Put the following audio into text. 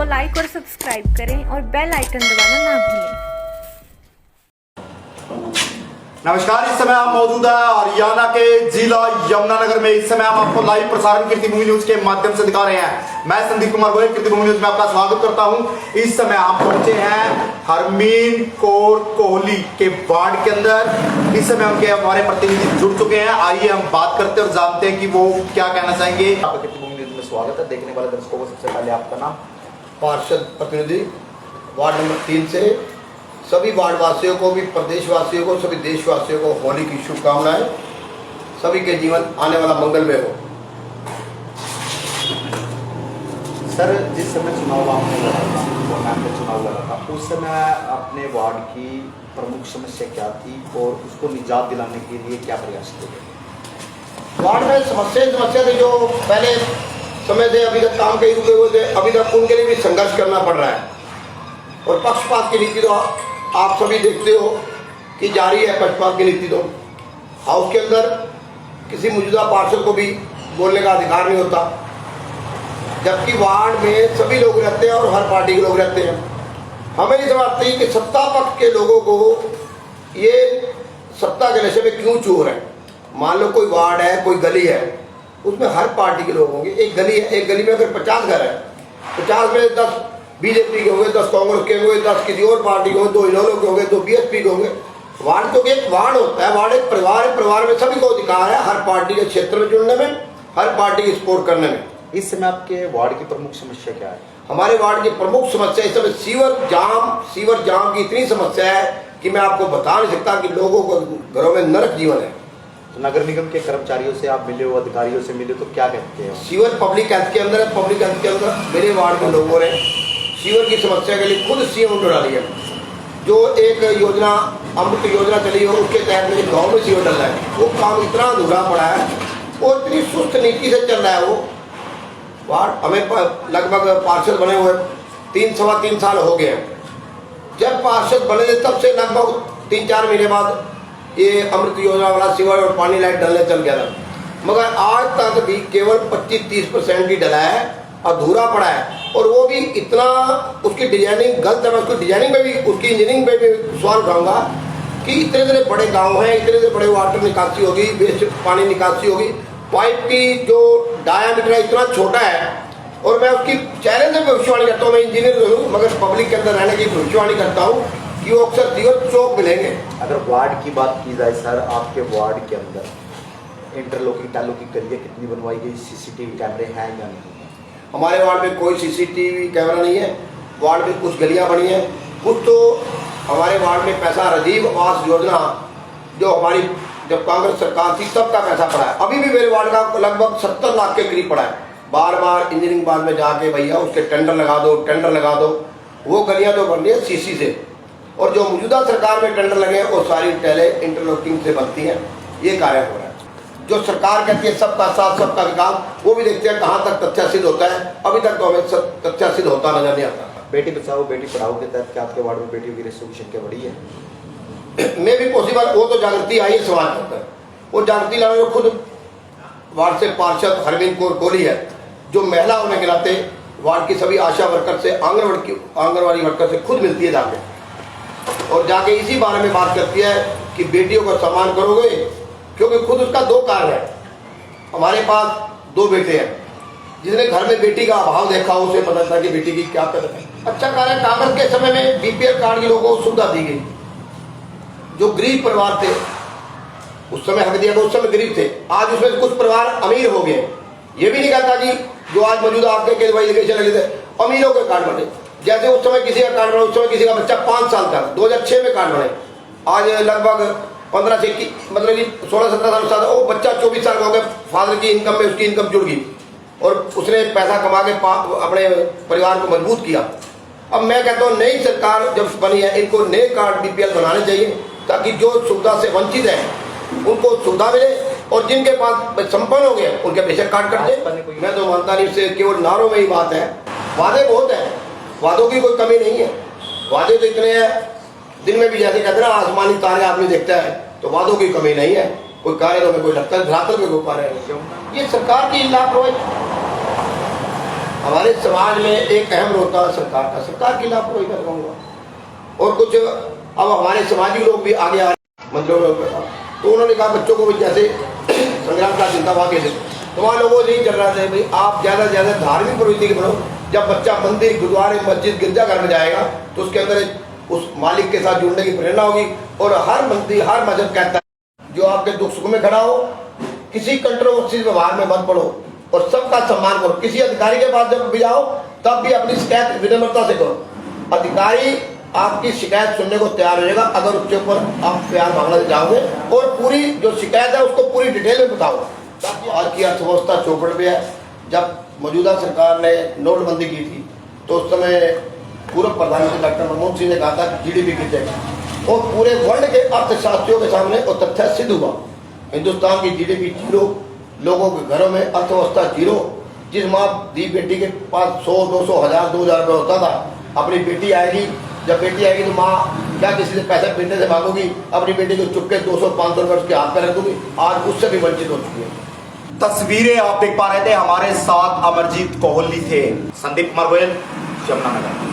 को लाइक और सब्सक्राइब करें और बेल आइकन दबाना ना भूलें। नमस्कार, इस समय आप मौजूद है हरियाणा के जिला यमुनानगर में। इस समय हम आपको लाइव प्रसारण कीर्तिभूमि न्यूज के माध्यम से दिखा रहे हैं। मैं संदीप कुमार गोयल कीर्तिभूमि न्यूज में आपका स्वागत करता हूं। इस समय हम पहुंचे हैं हरमीन कौर कोहली के वार्ड के अंदर। इस समय उनके हमारे प्रतिनिधि जुड़ चुके हैं। आइए हम बात करते हैं और जानते हैं कि वो क्या कहना चाहेंगे। आपका कीर्तिभूमि न्यूज में स्वागत है। देखने वाले दर्शकों को सबसे पहले आपका नाम। पार्षद प्रतिनिधि वार्ड नंबर 3 से सभी वार्ड वासियों को भी, प्रदेशवासियों को, सभी देशवासियों को होली की शुभकामनाएं। सभी के जीवन आने वाला मंगलमय हो। सर, जिस समय चुनाव आपने लड़ा था, चुनाव लड़ा था, उस समय अपने वार्ड की प्रमुख समस्या क्या थी और उसको निजात दिलाने के लिए क्या प्रयास किए? वार्ड में समस्या थी जो पहले समय से अभी तक काम कहीं रुके हुए थे, अभी तक उनके लिए भी संघर्ष करना पड़ रहा है। और पक्षपात की नीति तो आप सभी देखते हो कि जारी है। पक्षपात की नीति तो हाउस के अंदर किसी मौजूदा पार्षद को भी बोलने का अधिकार नहीं होता, जबकि वार्ड में सभी लोग रहते हैं और हर पार्टी के लोग रहते हैं। हमें नहीं समझ आती कि सत्ता पक्ष के लोगों को ये सत्ता के नशे में क्यों चूर है। मान लो कोई वार्ड है, कोई गली है, उसमें हर पार्टी के लोग होंगे। एक गली है, एक गली में अगर 50 घर है, 50 में 10 बीजेपी के होंगे, 10 कांग्रेस के होंगे, 10 किसी और पार्टी के होंगे, 2 इनेलो के होंगे, 2 बीएसपी के होंगे। वार्ड तो एक वार्ड होता है, वार्ड एक परिवार है। परिवार में सभी को अधिकार है हर पार्टी के क्षेत्र में जुड़ने में, हर पार्टी की सपोर्ट करने में। इस समय आपके वार्ड की प्रमुख समस्या क्या है? हमारे वार्ड की प्रमुख समस्या इस समय सीवर जाम की इतनी समस्या है कि मैं आपको बता नहीं सकता कि लोगों को घरों में नरक जीवन है। तो नगर निगम के कर्मचारियों से आप मिले हो, अधिकारियों से मिले, तो क्या कहते हैं? सीवर पब्लिक हेल्थ के अंदर है। पब्लिक हेल्थ के अंदर मेरे वार्ड के लोगों ने सीवर की समस्या के लिए खुद सीएम डाली है। जो एक योजना अमृत योजना चली है, उसके तहत मेरे गाँव में सीवर डल रहा है। वो काम इतना अधूरा पड़ा है और इतनी सुस्त नीति से चल रहा है वो वार्ड। हमें लगभग पार्षद बने हुए 3 सवा 3 साल हो गए हैं। जब पार्षद बने थे तब से लगभग 3-4 महीने बाद ये अमृत योजना वाला सीवर और पानी लाइट डलने चल गया था, मगर आज तक भी केवल 25-30% ही डला है, अधूरा पड़ा है। और वो भी इतना, उसकी डिजाइनिंग गलत है। मैं उसकी डिजाइनिंग में भी, उसकी इंजीनियरिंग में भी सवाल उठाऊंगा कि इतने बड़े गाँव हैं, इतने बड़े वाटर निकासी होगी, वेस्ट पानी निकासी होगी, पाइप की जो डायामीटर है इतना छोटा है। और मैं उसकी चेहरे से भविष्यवाणी करता हूँ, मैं इंजीनियर हूँ मगर पब्लिक के अंदर रहने की भविष्यवाणी करता हूँ कि वो अक्सर सीवर चौक मिलेंगे। अगर वार्ड की बात की जाए सर, आपके वार्ड के अंदर इंटरलॉकिंग टाइलों की कलियां कितनी बनवाई गई? सीसीटीवी कैमरे हैं या नहीं? हमारे वार्ड में कोई सीसीटीवी कैमरा नहीं है। वार्ड में कुछ गलियां बनी हैं, कुछ तो हमारे वार्ड में पैसा राजीव आवास योजना जो हमारी जब कांग्रेस सरकार थी तब का पैसा पड़ा है। अभी भी मेरे वार्ड का लगभग 70 लाख के करीब पड़ा है। बार बार इंजीनियरिंग बाद में जाके भैया उसके टेंडर लगा दो। वो गलियां तो बन रही है सीसी से, और जो मौजूदा सरकार में टेंडर लगे हैं वो सारी टैले इंटरलॉकिंग से बनती हैं। ये कार्य हो रहा है। जो सरकार कहती है सबका साथ सबका विकास, वो भी देखते हैं कहाँ तक तथ्य सिद्ध होता है। अभी तक तो हमें तथ्य सिद्ध होता नजर नहीं आता। बेटी बचाओ बेटी पढ़ाओ के तहत क्या आपके वार्ड में बेटियों की रेशियो की संख्या बढ़ी है? में भी पॉसिबल, वो तो जागृति आई है समाज के अंदर। वो जागृति लाने को खुद वार्ड से पार्षद हरमीन कौर कोहली है, जो महिला होने के नाते वार्ड की सभी आशा वर्कर से, आंगनवाड़ी वर्कर से खुद मिलती है जाके, और जाके इसी बारे में बात करती है कि बेटियों का सम्मान करोगे। क्योंकि खुद उसका 2 कारण है। हमारे पास 2 बेटे हैं। जिसने घर में बेटी का अभाव देखा उसे पता था कि बेटी की क्या कदर है। अच्छा कार्य कांग्रेस के समय में बीपीएल कार्ड के लोगों को सुविधा दी गई। जो गरीब परिवार थे उस समय हक दिया गया, उस समय गरीब थे। आज उसमें कुछ परिवार अमीर हो गए। ये भी नहीं कहता कि जो आज मौजूदा आपके केवाईफिकेशन लगे थे अमीरों के कार्ड बने। जैसे उस समय किसी का कार्ड बना, उस समय किसी का बच्चा 5 साल का 2006 में कार्ड बने, आज लगभग 15 से 16-17 साल वो बच्चा 24 साल का हो गया। फादर की इनकम में उसकी इनकम जुड़ गई और उसने पैसा कमा के अपने परिवार को मजबूत किया। अब मैं कहता हूँ नई सरकार जब बनी है, इनको नए कार्ड बीपीएल बनाने चाहिए ताकि जो सुविधा से वंचित है उनको सुविधा मिले, और जिनके पास संपन्न हो गए उनके बेशक कार्ड कट जाए। मैं तो मानता नहीं, इससे केवल नारों में ही बात है। वादे बहुत है, वादों की कोई कमी नहीं है। वादे तो इतने हैं, दिन में भी जैसे कहते हैं ना आसमानी तारे आदमी देखता है, तो वादों की कमी नहीं है। कोई कार्य तो कोई लगता है धरातल में कोई कार्य है। ये सरकार की लापरवाही हमारे समाज में एक अहम रोल था सरकार का, सरकार की लापरवाही कर कहूँगा। और कुछ अब हमारे समाजी लोग भी आगे आ रहे मंत्रियों में, तो उन्होंने कहा बच्चों को भी जैसे संग्राम का जिंदाबाद के तो वहाँ लोगों से ही चल रहा था भाई आप ज़्यादा से ज़्यादा धार्मिक प्रवृत्ति के बनो। जब बच्चा मंदिर गुरुद्वारे मस्जिद गिरजाघर में जाएगा तो उसके अंदर उस मालिक के साथ जुड़ने की प्रेरणा होगी। और हर मंदिर हर मजहब कहता है जो आपके दुख सुख में खड़ा हो, किसी कंट्रोवर्सी व्यवहार में मत पड़ो और सबका सम्मान करो। किसी अधिकारी के पास जब भी जाओ तब भी अपनी शिकायत विनम्रता से करो। अधिकारी आपकी शिकायत सुनने को तैयार हो जाएगा अगर उसके ऊपर आप प्यार मांगना जाओगे और पूरी जो शिकायत है उसको पूरी डिटेल में बताओ। ताकि आज की अर्थव्यवस्था चौपट पे है। जब मौजूदा सरकार ने नोटबंदी की थी तो उस समय पूर्व प्रधानमंत्री डॉक्टर मनमोहन सिंह ने कहा था जीडीपी गिरेगी और पूरे वर्ल्ड के अर्थशास्त्रियों के सामने वो तथ्य सिद्ध हुआ। हिंदुस्तान की जीडीपी जीरो, लोगों के घरों में अर्थव्यवस्था जीरो। जिस माँ दी बेटी के पास 100, 200, 1000, 2000 रुपये होता था, अपनी बेटी आएगी, जब बेटी आएगी तो माँ क्या किसी से पैसे बेटे से मांगोगी, अपनी बेटी को चुपके 200, 500 रुपये उसके हाथ पे रख दूंगी। आज उससे भी वंचित हो चुकी है। तस्वीरें आप देख पा रहे थे, हमारे साथ अमरजीत कोहली थे। संदीप कुमार गोयल, यमुनानगर।